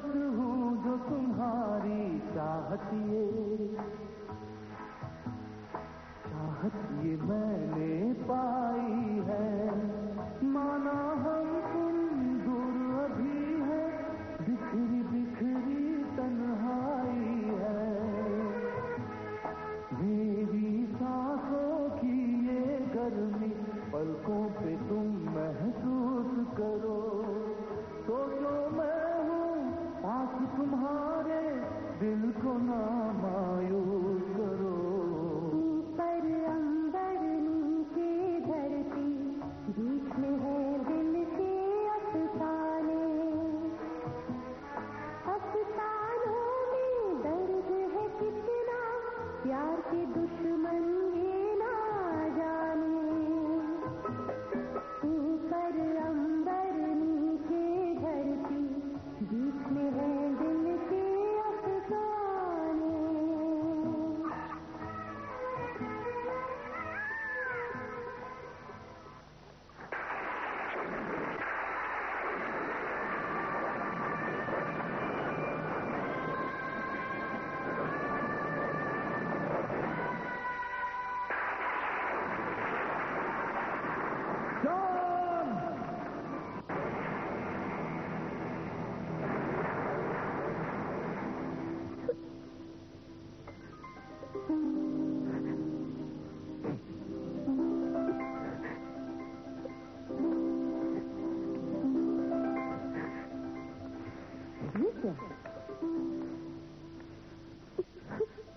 बस हूँ जो तुम्हारी चाहत ये मैंने पाई है। माना हम तुम दूर अभी है, बिखरी बिखरी तन्हाई है। मेरी सांसों की ये गर्मी पलकों पे तुम महसूस करो। सोचो मैं हूँ पास तुम्हारे, दिल को ना मायूस करो। ऊपर अंबर नीचे धरती, बीच में है दिल के अफसाने। अफसानों में दर्द है कितना, प्यार के दुश्मन ये ना जाने। ऊपर अंबर नीचे धरती, बीच में है दिल के अफसाने।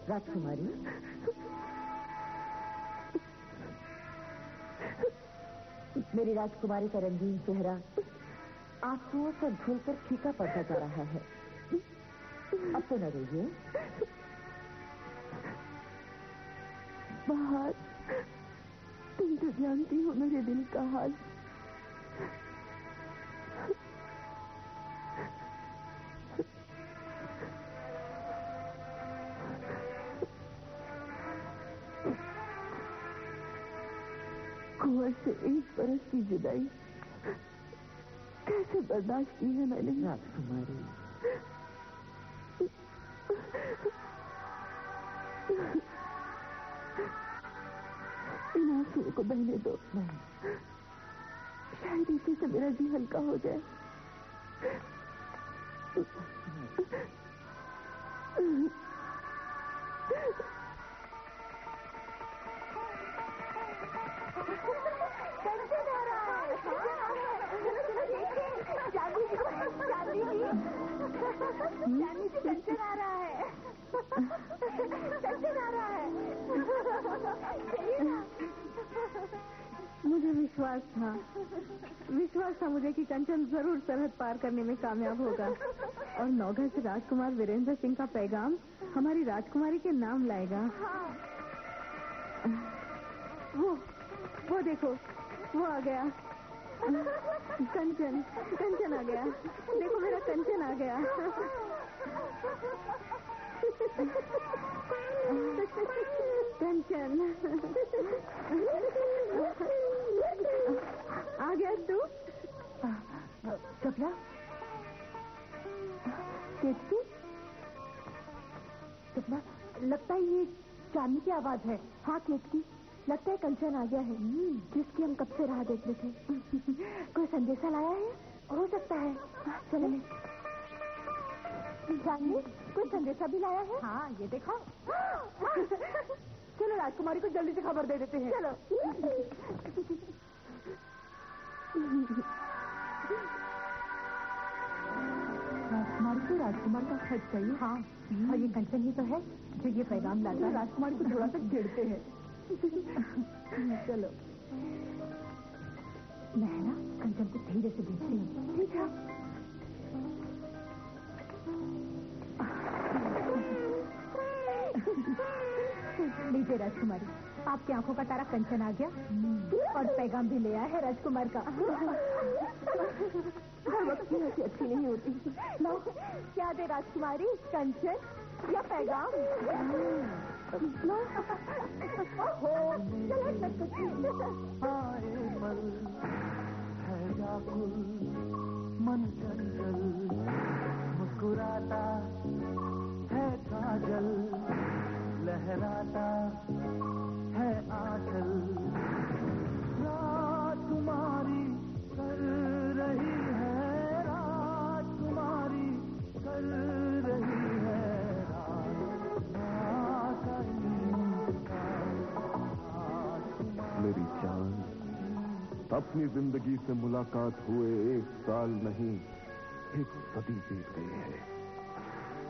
राजकुमारी, मेरी राजकुमारी का रंगीन चेहरा आंसुओं से धुलकर फीका पड़ता जा रहा है। अब तो न रोइए। बाहर तुम तो जानती हो मेरे दिल का हाल। कुंवर से 1 बरस की जुदाई कैसे बर्दाश्त की है मैंने। राजकुमारी, इन आंसुओं को बहने दो। शायद इसी से मेरा जी हल्का हो जाए। जानी जी कंचन आ रहा है। कंचन आ रहा है। चलिए ना। मुझे विश्वास था मुझे कि कंचन जरूर सरहद पार करने में कामयाब होगा और नौगढ़ से राजकुमार वीरेंद्र सिंह का पैगाम हमारी राजकुमारी के नाम लाएगा। वो देखो, वो आ गया। कंचन आ गया। देखो मेरा कंचन आ गया। कंचन आ गया तू? चपला, केतकी, चपला, लगता है ये चांदनी की आवाज है। हाँ केतकी, लगता है कंचन आ गया है, जिसकी हम कब से राह देख रहे थे। कोई संदेशा लाया है? हो सकता है। चलो चांदनी, कोई संदेशा भी लाया है? हाँ, ये देखो। चलो राजकुमारी को जल्दी से खबर दे देते हैं। चलो। राजकुमारी को राजकुमार का खत चाहिए। हाँ, और ये कंचन ही तो है जो ये पैगाम लाता है। राजकुमारी को थोड़ा सा चिढ़ते हैं। चलो, मैं ना कंचन को धीरे से भेजती हूँ। ठीक है। लीजिए राजकुमारी, आपकी आंखों का तारा कंचन आ गया और पैगाम भी ले आया है राजकुमार का। हर वक्त की हंसी अच्छी नहीं होती। लो, क्या दे राजकुमारी, कंचन या पैगाम? लो। आए मल है व्याकुल मन चंचल, मुस्कुरा मुस्कुराता है काजल, लहराता है आंचल, राजकुमारी कर रही है, राजकुमारी कर रही है मेरी जान, अपनी जिंदगी से मुलाकात हुए 1 साल नहीं 1 सदी बीत गई है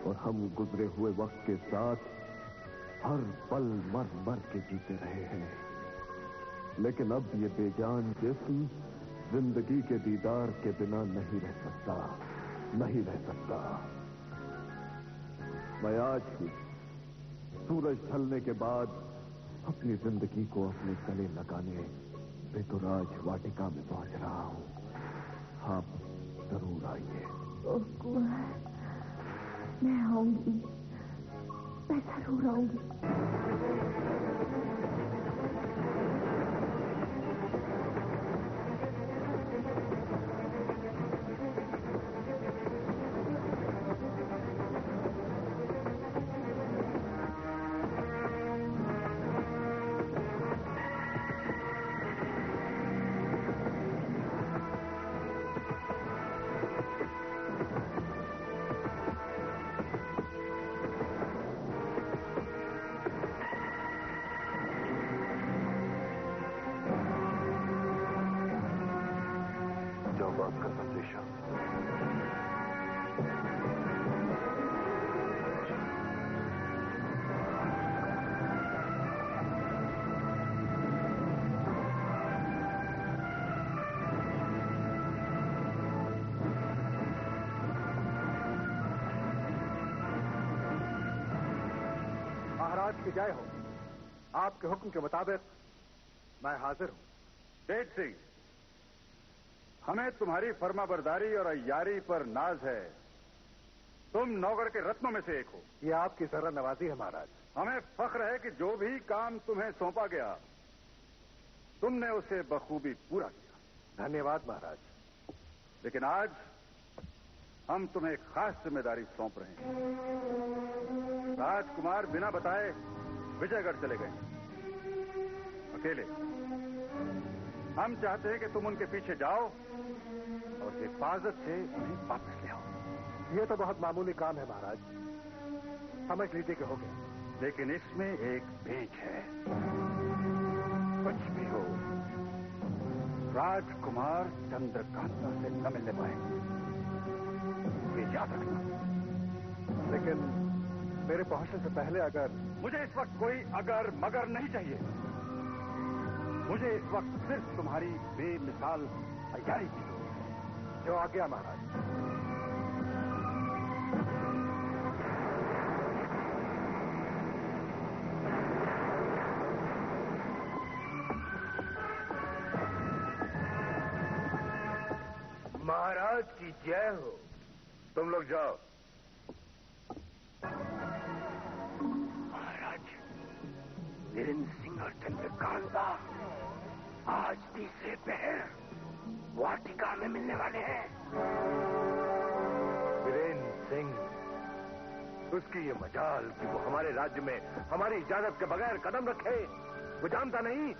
और हम गुजरे हुए वक्त के साथ हर पल मर मर के जीते रहे हैं। लेकिन अब ये बेजान जिस्म जिंदगी के दीदार के बिना नहीं रह सकता, नहीं रह सकता। मैं आज ही सूरज ढलने के बाद अपनी जिंदगी को अपने गले लगाने ऋतुराज वाटिका में पहुंच रहा हूं। आप जरूर आइए। ओह कुंवर, मैं आऊंगी, मैं जरूर आऊंगी। आपका संदेशा। महाराज की जय हो। आपके हुक्म के मुताबिक मैं हाजिर हूं। तेज सिंह, हमें तुम्हारी फर्माबरदारी और अय्यारी पर नाज है। तुम नौगढ़ के रत्नों में से एक हो। ये आपकी जरा नवाजी है महाराज। हमें फख्र है कि जो भी काम तुम्हें सौंपा गया तुमने उसे बखूबी पूरा किया। धन्यवाद महाराज। लेकिन आज हम तुम्हें एक खास जिम्मेदारी सौंप रहे हैं। राजकुमार बिना बताए विजयगढ़ चले गए अकेले। हम चाहते हैं कि तुम उनके पीछे जाओ और हिफाजत से उन्हें वापस ले आओ। ये तो बहुत मामूली काम है महाराज, समझ लीजिए कि हो गया। लेकिन इसमें एक पेच है। कुछ भी हो, राजकुमार चंद्रकांता से न मिलने पाएंगे, ये याद रखना। लेकिन मेरे पहुंचने से पहले अगर... मुझे इस वक्त कोई अगर मगर नहीं चाहिए। मुझे इस वक्त सिर्फ तुम्हारी बेमिसाल तैयारी की जरूरत है। जो आज्ञा महाराज। महाराज की जय हो। तुम लोग जाओ। महाराज, वीरेंद्र सिंह और चंद्रकांता आज तीसरे पहर वाटिका में मिलने वाले हैं। वीरेंद्र सिंह, उसकी ये मजाल कि वो हमारे राज्य में हमारी इजाजत के बगैर कदम रखे। वो जानता नहीं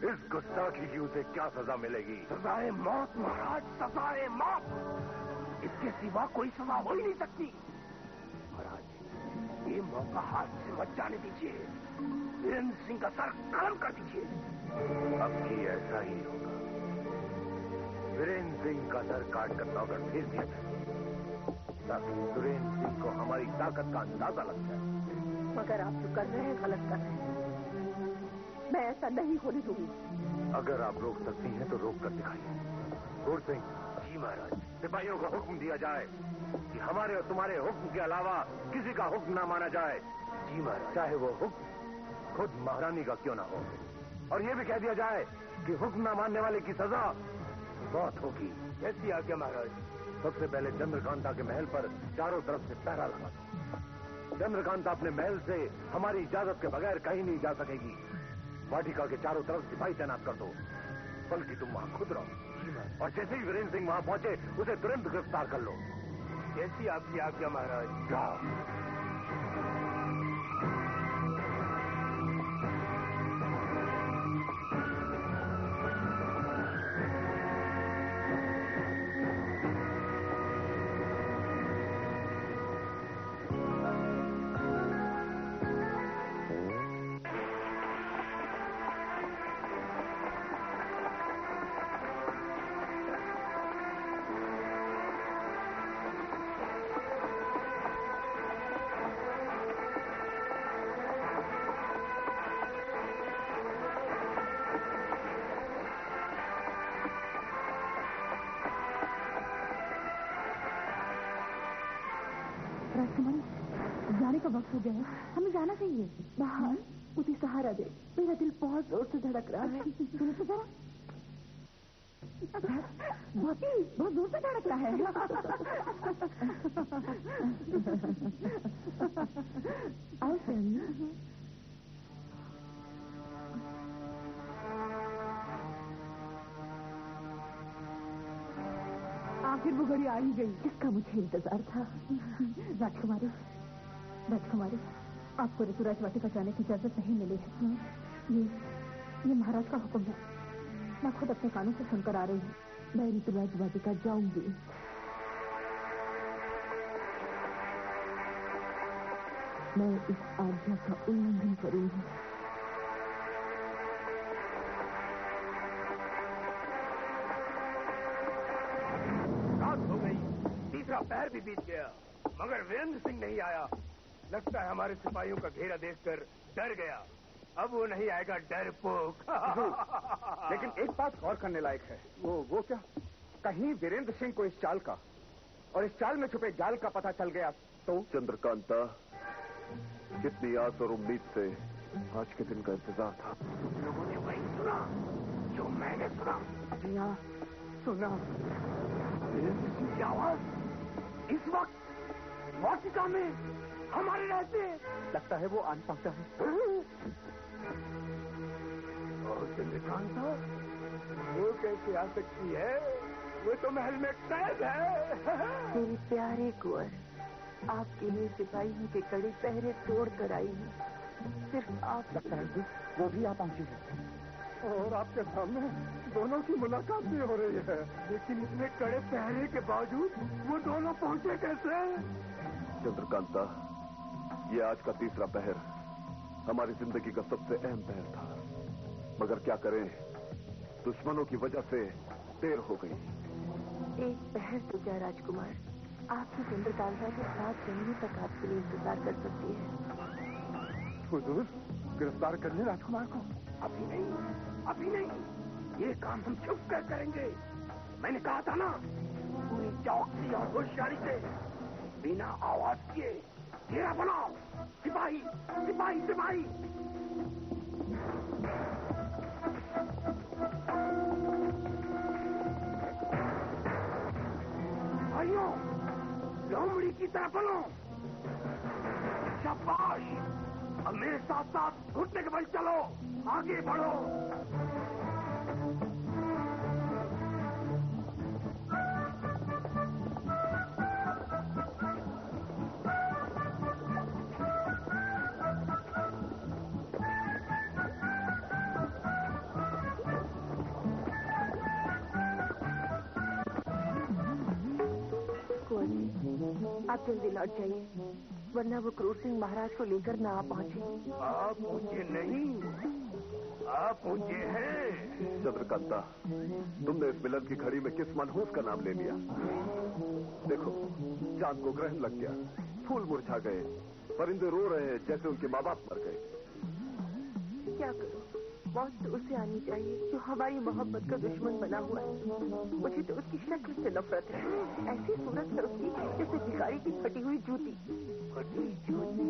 इस गुस्ताखी की उसे क्या सजा मिलेगी। सजाए मौत महाराज, सजाए मौत। इसके सिवा कोई सजा हो ही नहीं सकती। महाराज, ये मौका हाथ से मत जाने दीजिए। वीरेंद्र सिंह का सर कलम कर दीजिए। अब भी ऐसा ही होगा। वीरेंद्र सिंह का सर काटकर नौकर भेज दिया जाए ताकि सुरेंद्र सिंह को हमारी ताकत का अंदाजा लग जाए। मगर आप जो कर रहे हैं गलत कर रहे हैं। मैं ऐसा नहीं होने दूंगी। अगर आप रोक सकती हैं तो रोक कर दिखाइए। गोर सिंह। जी महाराज। सिपाहियों को हुक्म दिया जाए कि हमारे और तुम्हारे हुक्म के अलावा किसी का हुक्म ना माना जाए। जी महाराज। चाहे वो हुक्म खुद महारानी का क्यों ना हो। और ये भी कह दिया जाए कि हुक्म ना मानने वाले की सजा मौत होगी। कैसी आज्ञा महाराज। सबसे पहले चंद्रकांता के महल पर चारों तरफ से पहरा लगा दो। चंद्रकांता अपने महल से हमारी इजाजत के बगैर कहीं नहीं जा सकेगी। वाटिका के चारों तरफ सिपाही तैनात कर दो। बल्कि तुम वहां खुद रहो और जैसे ही वीरेंद्र सिंह वहां पहुंचे उसे तुरंत गिरफ्तार कर लो। जैसी आपकी आज्ञा महाराज। जाओ। राजकुमारी, जाने का वक्त हो गया है, हमें जाना चाहिए। बाहर उसी सहारा दे, मेरा दिल बहुत जोर से धड़क रहा है। सुनो तो जरा, बहुत जोर से धड़क रहा है। आओ सैमी। आखिर वो घड़ी आ ही गई जिसका मुझे इंतजार था। राजकुमारी, राजकुमारी, आपको ऋतुराज वाटिका जाने की इजाजत नहीं मिली है। ये महाराज का हुक्म है। मैं खुद अपने कानों से सुनकर आ रही हूँ। मैं ऋतुराज वाटिका जाऊंगी। मैं इस आज्ञा का उल्लंघन करूंगी। हो गई, तीसरा पहर भी बीत गया, मगर वीरेंद्र सिंह नहीं आया। लगता है हमारे सिपाहियों का घेरा देखकर डर गया। अब वो नहीं आएगा डरपोक। लेकिन एक बात गौर करने लायक है। वो क्या? कहीं वीरेंद्र सिंह को इस चाल का और इस चाल में छुपे जाल का पता चल गया तो? चंद्रकांता, कितनी आस और उम्मीद से आज के दिन का इंतजार था। लोगों ने वही सुना जो मैंने सुना। जी हाँ, सुना। वीरेंद्र सिंह की आवाज इस वक्त वाटिका में हमारे रहते। लगता है वो आन पहुंचा है। और चंद्रकांता, वो कैसे आ सकती है? वो तो महल में कैद है। मेरी प्यारे कुंवर, आपके लिए सिपाहियों के कड़े पहरे तोड़ कर आई हूँ। सिर्फ आप। लगता है वो भी आ पहुंची है और आपके सामने दोनों की मुलाकात भी हो रही है। लेकिन इतने कड़े पहरे के बावजूद वो दोनों पहुंचे कैसे? चंद्रकांता, ये आज का तीसरा पहर हमारी जिंदगी का सबसे अहम पहर था, मगर क्या करें, दुश्मनों की वजह से देर हो गई। एक पहर तो क्या राजकुमार, आपकी चंद्रकांता के 7 महीने तक आपके लिए इंतजार कर सकती है। हुजूर, गिरफ्तार कर ले राजकुमार को। अभी नहीं, अभी नहीं। ये काम हम छुप कर करेंगे। मैंने कहा था ना, पूरी चौकसी और होशियारी से बिना आवाज किए घेरा बनाओ। सिपाही, सिपाही, सिपाही। भाइयों, लोमड़ी की तरह बनो। शाबाश। अब मेरे साथ साथ घुटने के बल चलो, आगे बढ़ो। आप जल्दी लौट जाइए, वरना वो क्रूर सिंह महाराज को लेकर ना आ पहुंचे। आप मुझे नहीं, आप मुझे हैं। चंद्रकांता, तुमने इस मिलन की घड़ी में किस मनहूस का नाम ले लिया? देखो, चांद को ग्रहण लग गया, फूल मुरझा गए, परिंदे रो रहे हैं जैसे उनके माँ बाप मर गए। क्या करूं? मौत तो उसे आनी चाहिए जो हमारी मोहब्बत का दुश्मन बना हुआ है। मुझे तो उसकी शक्ल से नफरत है। ऐसी सूरत है उसकी जैसे भिखारी की फटी हुई जूती। फटी जूती।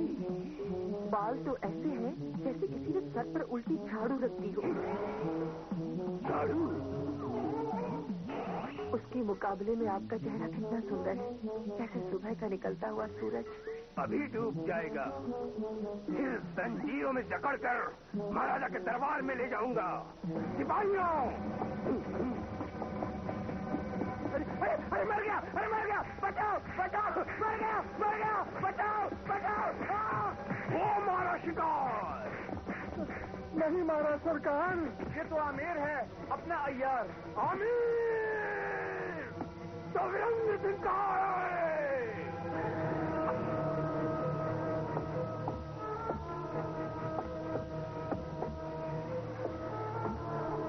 बाल तो ऐसे हैं जैसे किसी ने सर पर उल्टी झाड़ू रख दी हो। झाड़ू? उसके मुकाबले में आपका चेहरा कितना सुंदर है, जैसे सुबह का निकलता हुआ सूरज। अभी डूब जाएगा, फिर जंजीरों में जकड़कर महाराजा के दरबार में ले जाऊंगा। सिपाहियों! अरे, अरे, अरे मर गया, अरे मर गया, बचाओ बचाओ, मर गया, बचाओ बचाओ। वो मारा शिकार। नहीं मारा सरकार, ये तो आमिर है, अपना अय्यार। आमिर तो वीरेंद्र सिंह का है।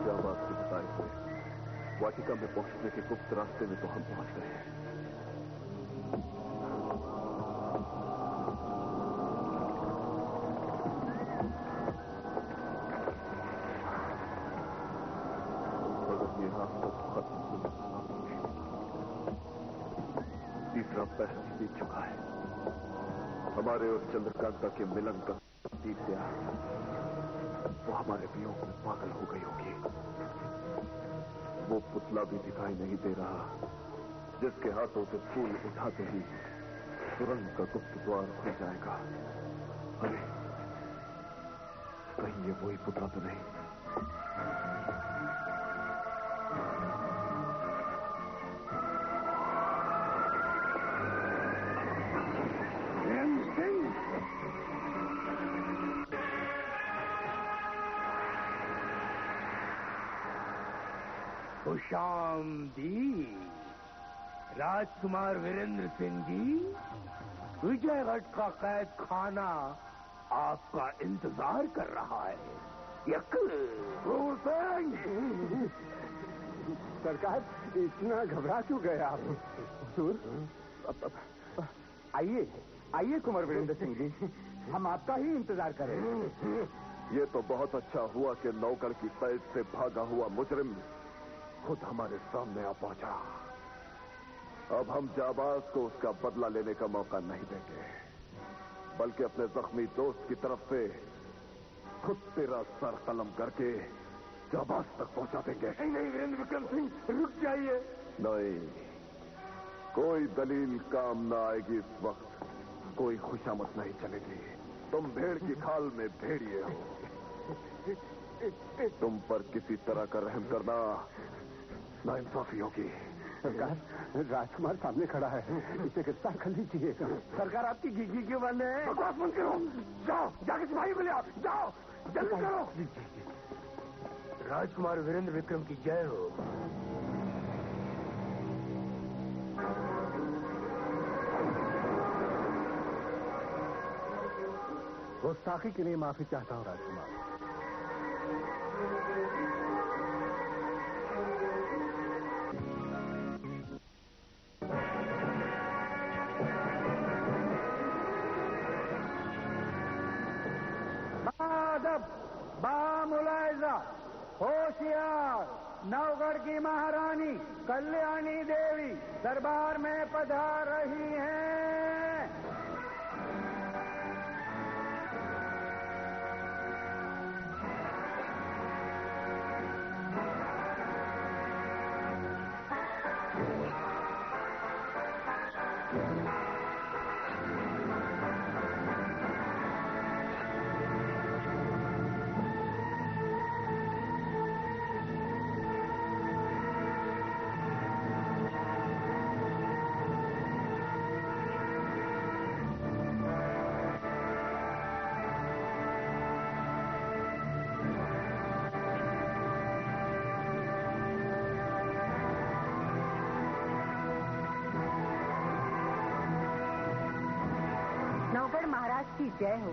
जाबाज के बताए हुए वाटिका में पहुंचने के गुप्त रास्ते में तो हम पहुंच गए हैं। मगर ये रास्ता तो खत्म हो चुका। तीसरा पहर बीत चुका है। हमारे और चंद्रकांता के मिलन का दीप्या वो हमारे वियोग में पागल हो गई होगी। वो पुतला भी दिखाई नहीं दे रहा जिसके हाथों से फूल उठाते ही सुरंग का गुप्त द्वार खुल जाएगा। अरे कहीं ये वही पुतला तो नहीं? खुशामदी राजकुमार वीरेंद्र सिंह जी, विजयगढ़ का कैद खाना आपका इंतजार कर रहा है। सरकार, इतना घबरा क्यों गए आप? हुजूर, आइए आइए कुंवर वीरेंद्र सिंह जी, हम आपका ही इंतजार करें। ये तो बहुत अच्छा हुआ कि नौगढ़ की कैद से भागा हुआ मुजरिम खुद हमारे सामने आ पहुंचा। अब हम जाबाज को उसका बदला लेने का मौका नहीं देंगे, बल्कि अपने जख्मी दोस्त की तरफ से खुद तेरा सर कलम करके जाबाज तक पहुंचा देंगे। नहीं वीरेंद्र विक्रम सिंह, रुक जाइए। नहीं, कोई दलील काम ना आएगी इस वक्त। कोई खुशामद नहीं चलेगी। तुम भेड़ की खाल में भेड़िए हो। तुम पर किसी तरह का रहम करना नाइंसाफी होगी। सरकार, राजकुमार सामने खड़ा है, इसे गिरफ्तार कर लीजिए। सरकार आपकी घी क्यों बंद है? बकवास बंद करो। जाओ, जाके सिपाही को ले आओ। जाओ, जल्दी करो। राजकुमार वीरेंद्र विक्रम की जय हो। गुस्ताखी के लिए माफी चाहता हूँ राजकुमार। बामुलायजा, होशियार, नवगढ़ की महारानी कल्याणी देवी दरबार में पधार रही हैं। नवगढ़ महाराज की जय हो।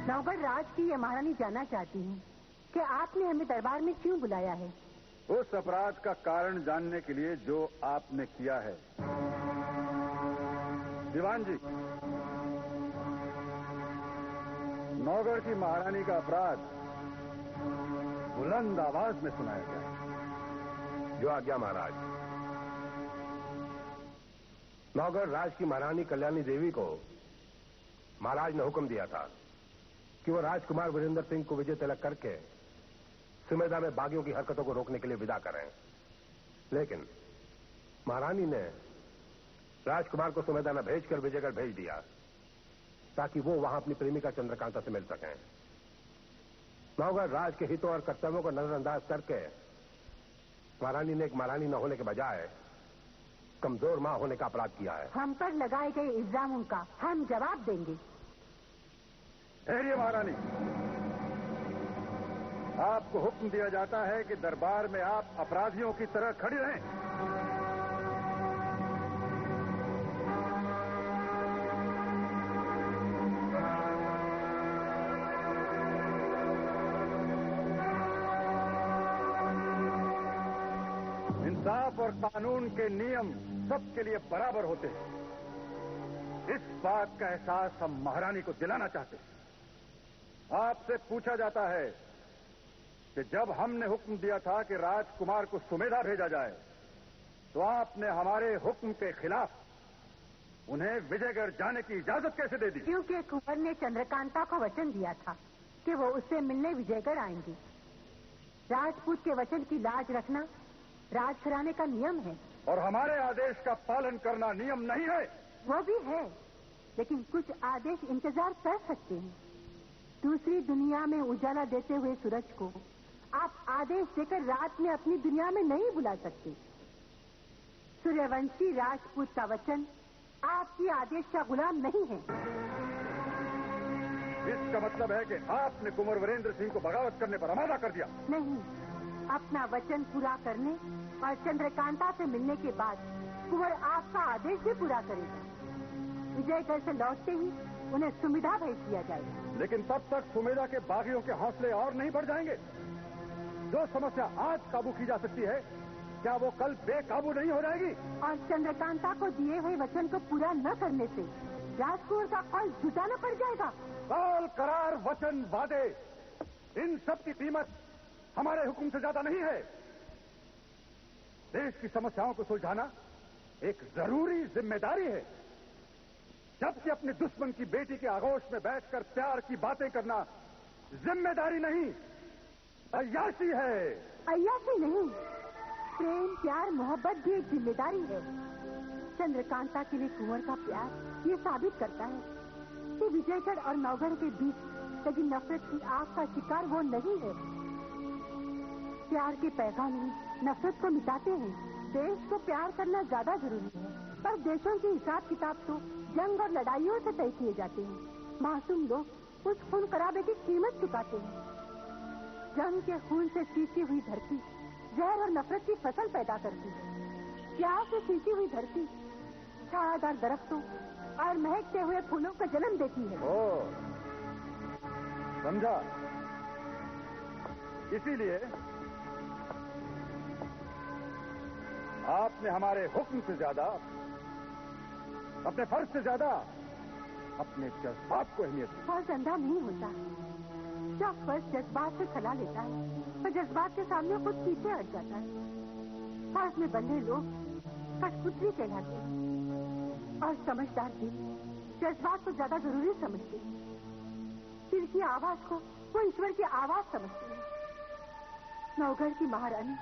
नवगढ़ राज की यह महारानी जानना चाहती है कि आपने हमें दरबार में क्यों बुलाया है। उस अपराध का कारण जानने के लिए जो आपने किया है। दीवान जी, नौगढ़ की महारानी का अपराध बुलंद आवाज में सुनाया जाए। जो आज्ञा महाराज। नौगढ़ राज की महारानी कल्याणी देवी को महाराज ने हुक्म दिया था कि वो राजकुमार वीरेंद्र सिंह को विजय तिलक करके सुमेधा में बागियों की हरकतों को रोकने के लिए विदा करें। लेकिन महारानी ने राजकुमार को सुमेधा में भेजकर विजयगढ़ भेज दिया ताकि वो वहां अपनी प्रेमिका चंद्रकांता से मिल सकें। नौगढ़ राज के हितों और कर्तव्यों को नजरअंदाज करके महारानी ने एक महारानी न होने के बजाय कमजोर मां होने का अपराध किया है। हम पर लगाए गए इल्जामों का हम जवाब देंगे। धैर्य महारानी, आपको हुक्म दिया जाता है कि दरबार में आप अपराधियों की तरह खड़ी रहें। इंसाफ और कानून के नियम सबके लिए बराबर होते हैं। इस बात का एहसास हम महारानी को दिलाना चाहते हैं। आपसे पूछा जाता है कि जब हमने हुक्म दिया था कि राजकुमार को सुमेधा भेजा जाए, तो आपने हमारे हुक्म के खिलाफ उन्हें विजयगढ़ जाने की इजाजत कैसे दे दी? क्योंकि कुंवर ने चंद्रकांता को वचन दिया था कि वो उससे मिलने विजयगढ़ आएंगी। राजपूत के वचन की लाज रखना राजघराने का नियम है। और हमारे आदेश का पालन करना नियम नहीं है? वो भी है, लेकिन कुछ आदेश इंतजार कर सकते हैं। दूसरी दुनिया में उजाला देते हुए सूरज को आप आदेश देकर रात में अपनी दुनिया में नहीं बुला सकते। सूर्यवंशी राजपूत का वचन आपकी आदेश का गुलाम नहीं है। इसका मतलब है कि आपने कुंवर वीरेंद्र सिंह को बगावत करने पर आमादा कर दिया? नहीं, अपना वचन पूरा करने और चंद्रकांता से मिलने के बाद कुंवर आपका आदेश भी पूरा करेगा। विजयगढ़ से लौटते ही उन्हें सुमेधा भेज दिया जाएगा। लेकिन तब तक सुमेधा के बागियों के हौसले और नहीं बढ़ जाएंगे? जो समस्या आज काबू की जा सकती है, क्या वो कल बेकाबू नहीं हो जाएगी? और चंद्रकांता को दिए हुए वचन को पूरा न करने से राजकुमार का फल जुटाना पड़ जाएगा। काल, करार, वचन, वादे, इन सब की कीमत हमारे हुक्म से ज्यादा नहीं है। देश की समस्याओं को सुलझाना एक जरूरी जिम्मेदारी है, जबकि अपने दुश्मन की बेटी के आगोश में बैठकर प्यार की बातें करना जिम्मेदारी नहीं, अय्याशी है। अय्याशी नहीं, प्रेम, प्यार, मोहब्बत भी एक जिम्मेदारी है। चंद्रकांता के लिए कुंवर का प्यार ये साबित करता है कि विजयगढ़ और नौगढ़ के बीच लगी नफरत की आग का शिकार वो नहीं है। प्यार के पैगाम ही नफरत को मिटाते हैं। देश को प्यार करना ज्यादा जरूरी है, पर देशों की हिसाब किताब तो जंग और लड़ाइयों से तय किए जाते हैं। मासूम लोग उस खून खराबे की कीमत चुकाते हैं। जंग के खून से सींची हुई धरती जहर और नफरत की फसल पैदा करती है। प्यार से सींची हुई धरती छायादार दरख्तों और महकते हुए फूलों का जन्म देती है। ओ, समझा। इसीलिए आपने हमारे हुक्म से ज्यादा, अपने फर्ज से ज्यादा अपने जज्बात को अहमियत दी। फर्ज अंधा नहीं होता। जब फर्ज जज्बात से खला लेता है तो जज्बात के सामने खुद पीछे हट जाता है। फर्ज में बंधे लोग कठपुतली कहलाते हैं और समझदार भी जज्बात को ज्यादा जरूरी समझते हैं। दिल की आवाज को वो ईश्वर की आवाज समझते हैं। नौगढ़ की महारानी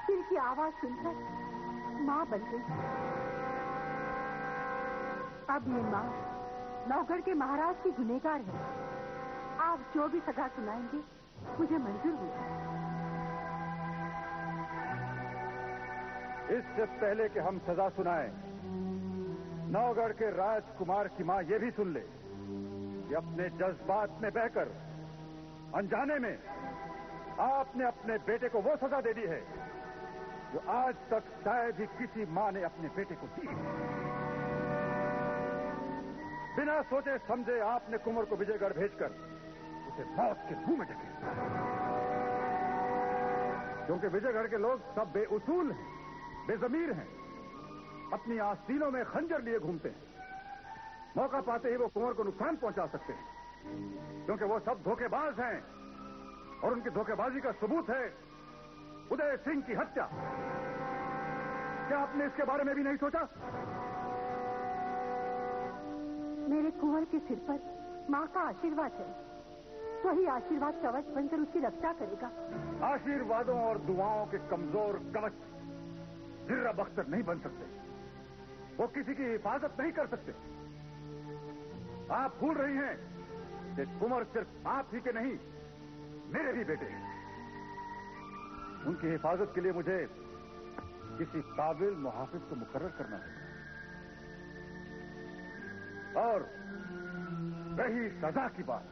दिल की आवाज सुनकर माँ बन गई। अब ये माँ नौगढ़ के महाराज की गुनहगार है। आप जो भी सजा सुनाएंगे मुझे मंजूर होगा। इससे पहले कि हम सजा सुनाएं, नौगढ़ के राजकुमार की मां ये भी सुन ले कि अपने जज्बात में बहकर अनजाने में आपने अपने बेटे को वो सजा दे दी है जो आज तक शायद ही किसी मां ने अपने बेटे को दी। बिना सोचे समझे आपने कुंवर को विजयगढ़ भेजकर उसे मौत के मुंह में ढकेला। क्योंकि विजयगढ़ के लोग सब बेउसूल हैं, बेजमीर हैं, अपनी आस्तीनों में खंजर लिए घूमते हैं। मौका पाते ही वो कुंवर को नुकसान पहुंचा सकते हैं, क्योंकि वो सब धोखेबाज हैं और उनकी धोखेबाजी का सबूत है उदय सिंह की हत्या। क्या आपने इसके बारे में भी नहीं सोचा? मेरे कुंवर के सिर पर माँ का आशीर्वाद है, वही आशीर्वाद कवच बनकर उसकी रक्षा करेगा। आशीर्वादों और दुआओं के कमजोर कवच जिर्रा बख्तर नहीं बन सकते, वो किसी की हिफाजत नहीं कर सकते। आप भूल रही हैं कि कुंवर सिर्फ आप ही के नहीं, मेरे भी बेटे हैं। उनकी हिफाजत के लिए मुझे किसी काबिल मुहाफिज को मुकर्रर करना है। और रही सजा की बात,